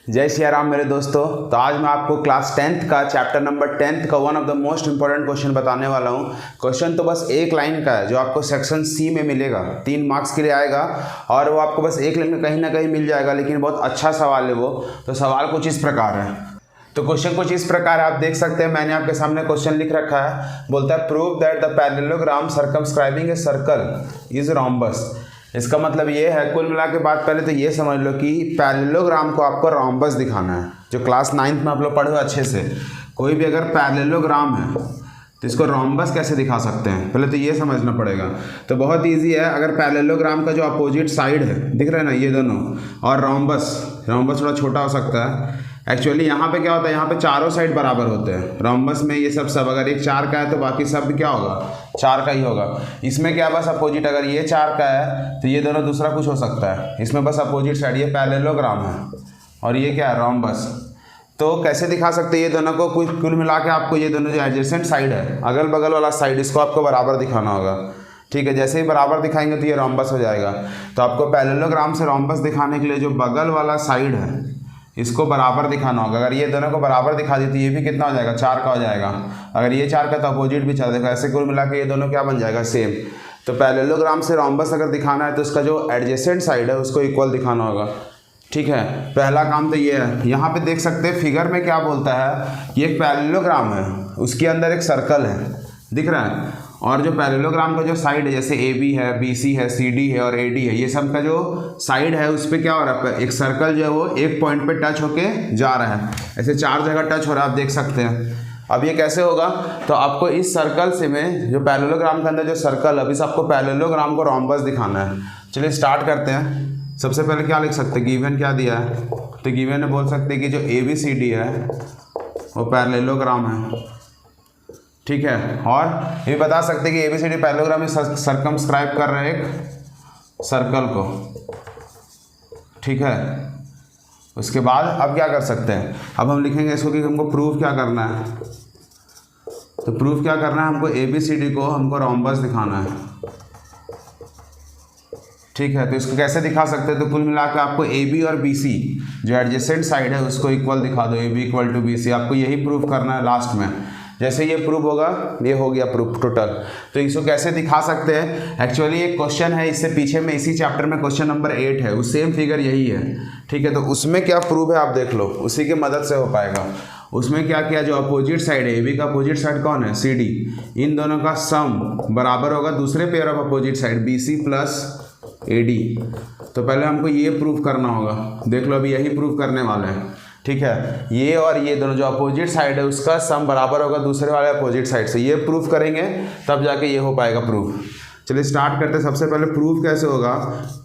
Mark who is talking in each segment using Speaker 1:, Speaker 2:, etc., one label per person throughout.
Speaker 1: जय श्री राम मेरे दोस्तों। तो आज मैं आपको क्लास 10th का चैप्टर नंबर 10th का one of the most important question बताने वाला हूँ। क्वेश्चन तो बस एक लाइन का है जो आपको सेक्शन सी में मिलेगा, 3 मार्क्स के लिए आएगा और वो आपको बस एक लाइन में कहीं ना कहीं मिल जाएगा, लेकिन बहुत अच्छा सवाल है वो। तो सवाल कुछ इस प्रकार है, तो क्वेश्चन कुछ इस प्रकार आप देख सकते हैं। मैंने आपके सामने क्वेश्चन लिख रखा है, बोलता है prove that the parallelogram circumscribing a circle is rhombus. इसका मतलब ये है, कुल मिला के बात पहले तो ये समझ लो कि पैरेललोग्राम को आपको रोम्बस दिखाना है। जो क्लास 9th में आप लोग पढ़े हो अच्छे से, कोई भी अगर पैरेललोग्राम है तो इसको रोम्बस कैसे दिखा सकते हैं, पहले तो ये समझना पड़ेगा। तो बहुत इजी है, अगर पैरेललोग्राम का जो अपोजिट साइड है, दिख रहा है ना ये दोनों, और रोम्बस थोड़ा छोटा हो सकता है। एक्चुअली यहाँ पे क्या होता है, यहाँ पे चारों साइड बराबर होते हैं। रोम्बस में ये सब अगर एक 4 का है तो बाकी सब भी क्या होगा, 4 का ही होगा। इसमें क्या बस अपोजिट, अगर ये 4 का है तो ये दोनों दूसरा कुछ हो सकता है। इसमें बस अपोजिट साइड, ये पैरेललोग्राम है और ये क्या है, रोम्बस। तो कैसे दिखा सकते हैं ये दोनों को, कुल मिला के आपको ये दोनों जो एडजेसेंट साइड है, अगल बगल वाला साइड, इसको आपको बराबर दिखाना होगा। ठीक है, जैसे ही बराबर दिखाएंगे तो ये रोम्बस हो जाएगा। तो आपको पैरेललोग्राम से रोम्बस दिखाने के लिए जो बगल वाला साइड है इसको बराबर दिखाना होगा। अगर ये दोनों को बराबर दिखा दी तो ये भी कितना हो जाएगा, 4 का हो जाएगा। अगर ये 4 का तो अपोजिट भी 4, देखो ऐसे कुल मिला के ये दोनों क्या बन जाएगा, सेम। तो पैरेललोग्राम से रोम्बस अगर दिखाना है तो उसका जो एडजेसेंट साइड है उसको इक्वल दिखाना होगा। ठीक है, पहला काम तो ये है। यहाँ पे देख सकते हैं फिगर में क्या बोलता है, ये एक पैरेललोग्राम है, उसके अंदर एक सर्कल है, दिख रहा है। और जो पैरेललोग्राम का जो साइड है, जैसे ए बी है, बी सी है, सी डी है और ए डी है, ये सब का जो साइड है उस पर क्या हो रहा है, एक सर्कल जो है वो एक पॉइंट पे टच होके जा रहा है। ऐसे 4 जगह टच हो रहा है, आप देख सकते हैं। अब ये कैसे होगा, तो आपको इस सर्कल से में जो पैरेललोग्राम के अंदर जो सर्कल है, अभी आपको पैरेललोग्राम को रोम्बस दिखाना है। चलिए स्टार्ट करते हैं। सबसे पहले क्या लिख सकते हैं, गिवन क्या दिया है, तो गिवन में बोल सकते हैं कि जो ए बी सी डी है वो पैरेललोग्राम है। ठीक है, और ये बता सकते हैं कि एबीसीडी पैरेललोग्राम में सर्कमस्क्राइब कर रहे हैं एक सर्कल को। ठीक है, उसके बाद अब क्या कर सकते हैं, अब हम लिखेंगे इसको कि हमको प्रूफ क्या करना है। तो प्रूफ क्या करना है, हमको एबीसीडी को हमको रोम्बस दिखाना है। ठीक है, तो इसको कैसे दिखा सकते हैं, तो कुल मिलाकर आपको ए बी और बी सी जो एडजेसेंट साइड है उसको इक्वल दिखा दो, A B equal to B C. आपको यही प्रूफ करना है लास्ट में। जैसे ये प्रूफ होगा, ये हो गया प्रूफ टोटल। तो इसको कैसे दिखा सकते हैं, एक्चुअली एक क्वेश्चन है इससे पीछे में, इसी चैप्टर में क्वेश्चन नंबर 8 है, उस सेम फिगर यही है। ठीक है, तो उसमें क्या प्रूफ है आप देख लो, उसी की मदद से हो पाएगा। उसमें क्या किया, जो अपोजिट साइड है, ए बी का अपोजिट साइड कौन है, सी डी, इन दोनों का सम बराबर होगा दूसरे pair of opposite side B C plus A D. तो पहले हमको ये प्रूफ करना होगा, देख लो अभी यही प्रूफ करने वाले हैं। ठीक है, ये और ये दोनों जो अपोजिट साइड है उसका सम बराबर होगा दूसरे वाले अपोजिट साइड से, ये प्रूफ करेंगे तब जाके ये हो पाएगा प्रूफ। चलिए स्टार्ट करते हैं। सबसे पहले प्रूफ कैसे होगा,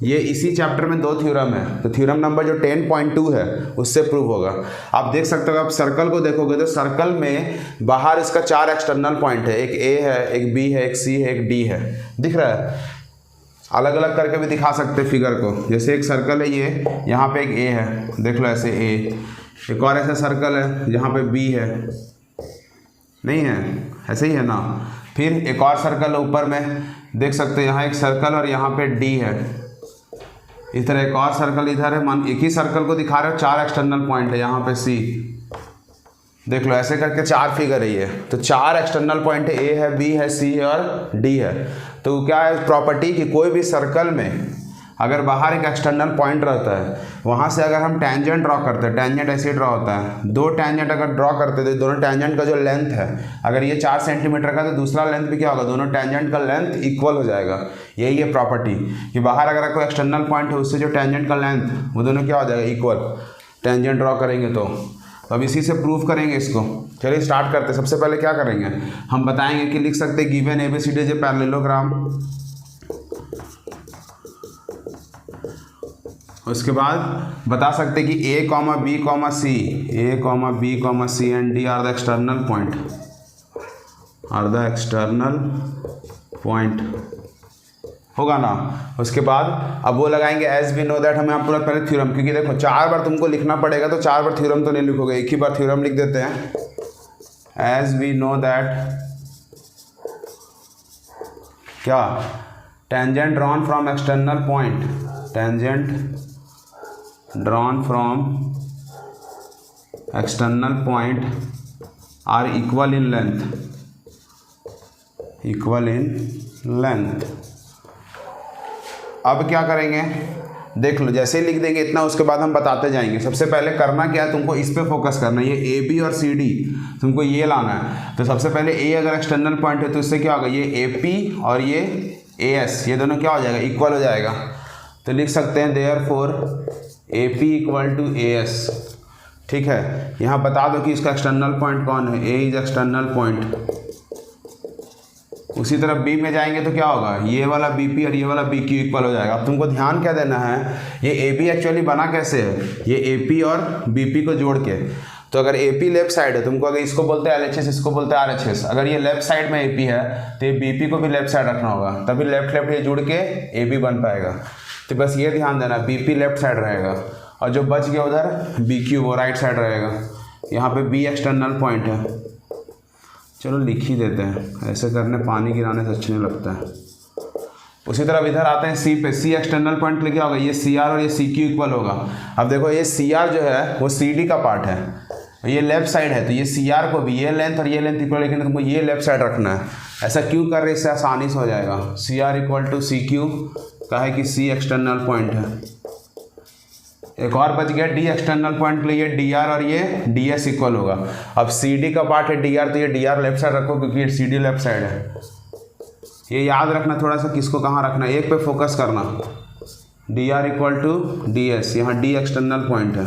Speaker 1: ये इसी चैप्टर में 2 थ्योरम है, तो थ्योरम नंबर जो 10.2 है उससे प्रूफ होगा। आप देख सकते हो, आप सर्कल को देखोगे तो सर्कल में बाहर इसका 4 एक्सटर्नल पॉइंट है, एक ए है, एक बी है, एक सी है, एक डी है, दिख रहा है। अलग अलग करके भी दिखा सकते हैं फिगर को, जैसे एक सर्कल है ये, यहाँ पे एक ए है, देख लो ऐसे ए, एक और ऐसा सर्कल है जहाँ पे बी है, नहीं है, ऐसे ही है ना। फिर एक और सर्कल है ऊपर में, देख सकते हैं यहाँ एक सर्कल और यहाँ पे डी है। इस तरह एक और सर्कल इधर है, मान एक ही सर्कल को दिखा रहे हो, 4 एक्सटर्नल पॉइंट है, यहाँ पे सी, देख लो ऐसे करके 4 फिगर है ये। तो 4 एक्सटर्नल पॉइंट है, ए है, बी है, सी है और डी है। तो क्या है प्रॉपर्टी कि कोई भी सर्कल में अगर बाहर एक एक्सटर्नल पॉइंट रहता है, वहाँ से अगर हम टेंजेंट ड्रॉ करते हैं, टेंजेंट ऐसे ड्रॉ होता है, 2 टेंजेंट अगर ड्रॉ करते हैं तो दोनों टेंजेंट का जो लेंथ है, अगर ये 4 सेंटीमीटर का तो दूसरा लेंथ भी क्या होगा, दोनों टेंजेंट का लेंथ इक्वल हो जाएगा। यही है प्रॉपर्टी कि बाहर अगर कोई एक्सटर्नल पॉइंट है उससे जो टेंजेंट का लेंथ, वो दोनों क्या हो जाएगा, इक्वल। टेंजेंट ड्रॉ करेंगे तो अब इसी से प्रूफ करेंगे इसको। चलिए स्टार्ट करते हैं। सबसे पहले क्या करेंगे, हम बताएंगे कि लिख सकते हैं given A B C D is a parallelogram. उसके बाद बता सकते हैं कि A comma B comma C, A comma B comma C and D are the external point, are the external point, होगा ना। उसके बाद अब वो लगाएंगे एज वी नो दैट, हमें आप पूरा पहले थ्योरम, क्योंकि देखो 4 बार तुमको लिखना पड़ेगा तो 4 बार थ्योरम तो नहीं लिखोगे, एक ही बार थ्योरम लिख देते हैं। एज वी नो दैट क्या, tangent drawn from external point, tangent drawn from external point are equal in length, equal in length. अब क्या करेंगे, देख लो, जैसे ही लिख देंगे इतना, उसके बाद हम बताते जाएंगे। सबसे पहले करना क्या है, तुमको इस पे फोकस करना है, ये ए बी और सी डी तुमको ये लाना है। तो सबसे पहले ए अगर एक्सटर्नल पॉइंट है तो इससे क्या होगा, ये ए पी और ये ए एस, ये दोनों क्या हो जाएगा, इक्वल हो जाएगा। तो लिख सकते हैं therefore A P equal to A S. ठीक है, यहाँ बता दो कि इसका एक्सटर्नल पॉइंट कौन है, ए इज एक्सटर्नल पॉइंट। उसी तरह बी में जाएंगे तो क्या होगा, ये वाला बी पी और ये वाला बी क्यू इक्वल हो जाएगा। अब तुमको ध्यान क्या देना है, ये ए बी एक्चुअली बना कैसे है, ये ए पी और बी पी को जोड़ के। तो अगर ए पी लेफ्ट साइड है, तुमको अगर इसको बोलते हैं एल एच एस, इसको बोलते हैं आर एच एस, अगर ये लेफ्ट साइड में ए पी है तो ये बी पी को भी लेफ्ट साइड रखना होगा, तभी लेफ्ट लेफ्ट ये जुड़ के ए बी बन पाएगा। तो बस ये ध्यान देना, बी पी लेफ्ट साइड रहेगा और जो बच गया उधर बी क्यू वो राइट साइड रहेगा। यहाँ पे बी एक्सटर्नल पॉइंट है, चलो लिख ही देते हैं, ऐसे करने पानी गिराने से अच्छा नहीं लगता है। उसी तरह इधर आते हैं सी पे, सी एक्सटर्नल पॉइंट लिखा होगा, ये सी आर और ये सी क्यू इक्वल होगा। अब देखो ये सी आर जो है वो सी डी का पार्ट है, ये लेफ्ट साइड है, तो ये सी आर को भी ये लेंथ और ये लेंथ इक्वल, लेकिन तुमको ये लेफ्ट साइड रखना है। ऐसा क्यों कर रहे, इससे आसानी से हो जाएगा। C R equal to C Q का है कि सी एक्सटर्नल पॉइंट है। एक और बच गया डी एक्सटर्नल पॉइंट के लिए, डी आर और ये डी एस इक्वल होगा। अब सी डी का पार्ट है डी आर, तो ये डी आर लेफ्ट साइड रखो क्योंकि सी डी लेफ्ट साइड है। ये याद रखना थोड़ा सा, किसको कहाँ रखना है, एक पे फोकस करना। D R equal to D S, यहाँ डी एक्सटर्नल पॉइंट है।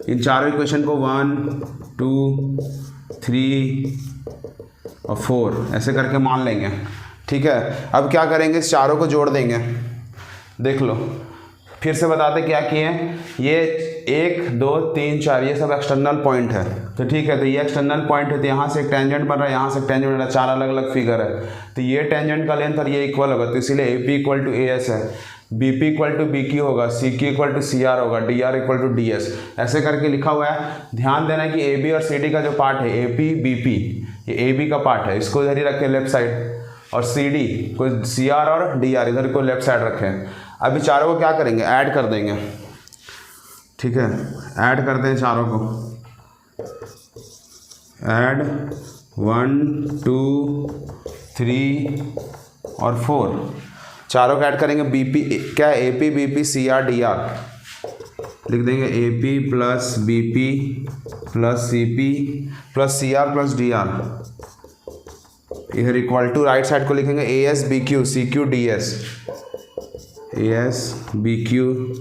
Speaker 1: इन चारों इक्वेशन को 1 2 3 और 4 ऐसे करके मान लेंगे। ठीक है, अब क्या करेंगे, इस चारों को जोड़ देंगे। देख लो, फिर से बताते क्या किए, ये 1 2 3 4 ये सब एक्सटर्नल पॉइंट है। तो ठीक है, तो ये एक्सटर्नल पॉइंट है, तो यहाँ से एक टेंजेंट बन रहा है, यहाँ से एक टेंजेंट बन रहा है, 4 अलग अलग फिगर है। तो ये टेंजेंट का लेंथ और ये इक्वल होगा, तो इसीलिए A P equal to A S है, B P equal to B Q होगा, C Q equal to C R होगा, D R equal to D S, ऐसे करके लिखा हुआ है। ध्यान देना कि ए बी और सी डी का जो पार्ट है, ए पी बी पी, ये ए बी का पार्ट है, इसको इधर ही रखें लेफ्ट साइड, और सी डी को सी आर और डी आर इधर को लेफ्ट साइड रखें। अभी चारों को क्या करेंगे, ऐड कर देंगे। ठीक है, ऐड करते हैं चारों को, ऐड 1 2 3 और 4, चारों को ऐड करेंगे। बी पी क्या, A P B P C R D R लिख देंगे, A P plus B P plus C P plus C R plus D R, इधर इक्वल टू राइट साइड को लिखेंगे A S B Q C Q D S, A S B Q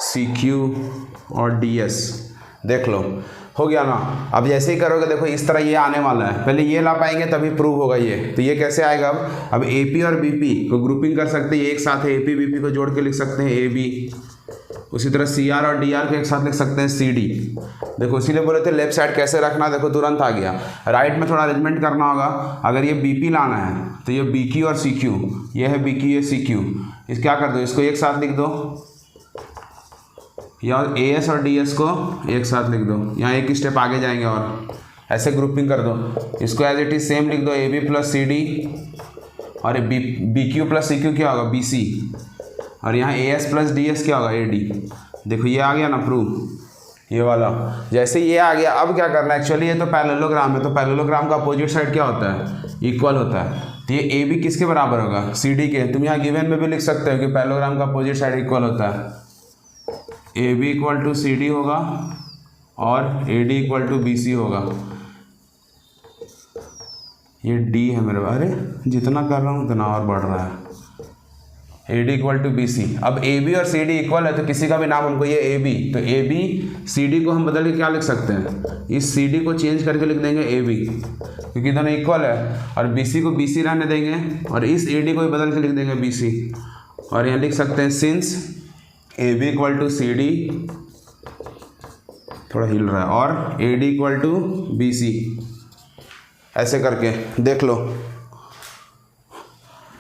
Speaker 1: C Q और D S. देख लो हो गया ना। अब जैसे ही करोगे देखो इस तरह ये आने वाला है, पहले ये ला पाएंगे तभी प्रूव होगा ये। तो ये कैसे आएगा, अब ए पी और बी पी को ग्रुपिंग कर सकते हैं एक साथ है, ए पी बी पी को जोड़ के लिख सकते हैं ए बी। उसी तरह सी आर और डी आर को एक साथ लिख सकते हैं सी डी। देखो इसीलिए बोले थे लेफ्ट साइड कैसे रखना, देखो तुरंत आ गया। राइट में थोड़ा अरेंजमेंट करना होगा, अगर ये बी पी लाना है तो ये बी क्यू और सी क्यू, ये है बी क्यू ये सी क्यू, इस क्या कर दो, इसको एक साथ लिख दो, या ए एस और डी एस को एक साथ लिख दो, यहाँ एक स्टेप आगे जाएंगे और ऐसे ग्रुपिंग कर दो। इसको एज इट इज सेम लिख दो, A B plus C D, और ये B Q plus C Q क्या होगा, बी सी, और यहाँ A S plus D S क्या होगा, ए डी। देखो ये आ गया ना प्रूफ, ये वाला। जैसे ये आ गया, अब क्या करना है, एक्चुअली ये तो पैरेललोग्राम है, तो पैरेललोग्राम का अपोजिट साइड क्या होता है, इक्वल होता है। तो ये ए बी किसके बराबर होगा, सी डी के। तुम यहाँ गिवन में भी लिख सकते हो कि पैरेललोग्राम का अपोजिट साइड इक्वल होता है, A B equal to C D होगा और A D equal to B C होगा। ये डी है मेरे, अरे जितना कर रहा हूँ उतना और बढ़ रहा है, A D equal to B C. अब ए बी और सी डी इक्वल है तो किसी का भी नाम हमको, ये ए बी, तो ए बी सी डी को हम बदल के क्या लिख सकते हैं, इस सी डी को चेंज करके लिख देंगे ए बी, क्योंकि दोनों इक्वल है, और बी सी को बी सी रहने देंगे, और इस ए डी को भी बदल के लिख देंगे बी सी। और यहाँ लिख सकते हैं since A B equal to C D, थोड़ा हिल रहा है, और A D equal to B C, ऐसे करके देख लो।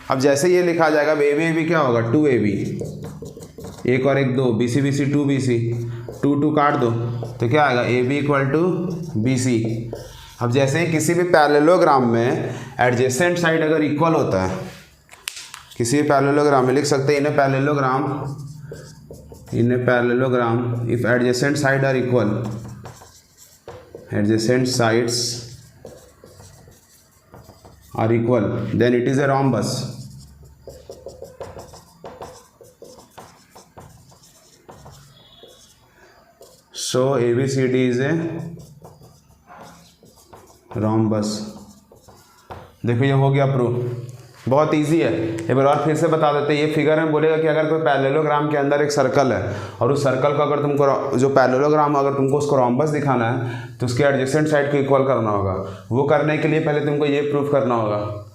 Speaker 1: अब जैसे ये लिखा जाएगा, अब ए बी क्या होगा, 2 ए बी, एक और एक 2, बी सी 2 बी सी, 2 2 काट दो तो क्या आएगा, A B equal to B C. अब जैसे ही किसी भी पैरेललोग्राम में एडजेसेंट साइड अगर इक्वल होता है, किसी भी पैरेललोग्राम में लिख सकते हैं इन्हें parallelogram in a parallelogram if adjacent sides are equal, adjacent sides are equal, then it is a rhombus. So ABCD is a rhombus. देखो ये हो गया प्रूफ, बहुत इजी है। एक बार और फिर से बता देते हैं, ये फिगर में बोलेगा कि अगर कोई पैरेललोग्राम के अंदर एक सर्कल है और उस सर्कल को अगर तुमको जो पैरेललोग्राम अगर तुमको उसको रॉम्बस दिखाना है तो उसके एडजेसेंट साइड को इक्वल करना होगा। वो करने के लिए पहले तुमको ये प्रूफ करना होगा।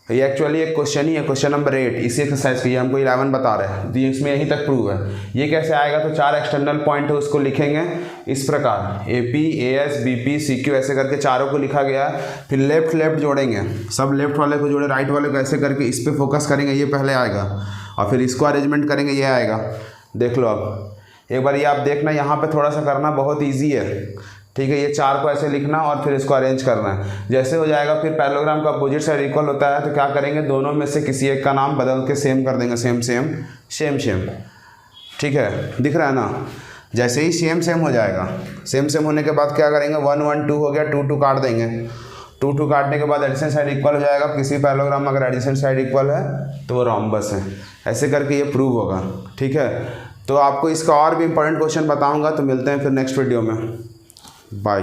Speaker 1: ये एक्चुअली एक क्वेश्चन ही है, क्वेश्चन नंबर 8 इसी एक्सरसाइज की, ये हमको 11 बता रहे हैं, तो इसमें यहीं तक प्रूव है। ये कैसे आएगा, तो 4 एक्सटर्नल पॉइंट है उसको लिखेंगे इस प्रकार, AP, AS, BP, CQ ऐसे करके चारों को लिखा गया है। फिर लेफ्ट लेफ्ट जोड़ेंगे, सब लेफ्ट वाले को जोड़े, राइट वाले को ऐसे करके इस पर फोकस करेंगे, ये पहले आएगा, और फिर इसको अरेंजमेंट करेंगे, ये आएगा। देख लो अब एक बार ये आप देखना, यहाँ पर थोड़ा सा करना बहुत ईजी है, ठीक है। ये 4 को ऐसे लिखना और फिर इसको अरेंज करना है। जैसे हो जाएगा फिर पैरेललोग्राम का अपोजिट साइड इक्वल होता है तो क्या करेंगे, दोनों में से किसी एक का नाम बदल के सेम कर देंगे, सेम सेम सेम सेम, ठीक है। दिख रहा है ना, जैसे ही सेम सेम हो जाएगा, सेम सेम होने के बाद क्या करेंगे, 1 1 2 हो गया, 2 2 काट देंगे, 2 2 काटने के बाद एडजेसेंट साइड इक्वल हो जाएगा। किसी पैरेललोग्राम में अगर एडजेसेंट साइड इक्वल है तो वो रॉम्बस है। ऐसे करके ये प्रूव होगा, ठीक है। तो आपको इसका और भी इंपॉर्टेंट क्वेश्चन बताऊँगा, तो मिलते हैं फिर नेक्स्ट वीडियो में। बाय।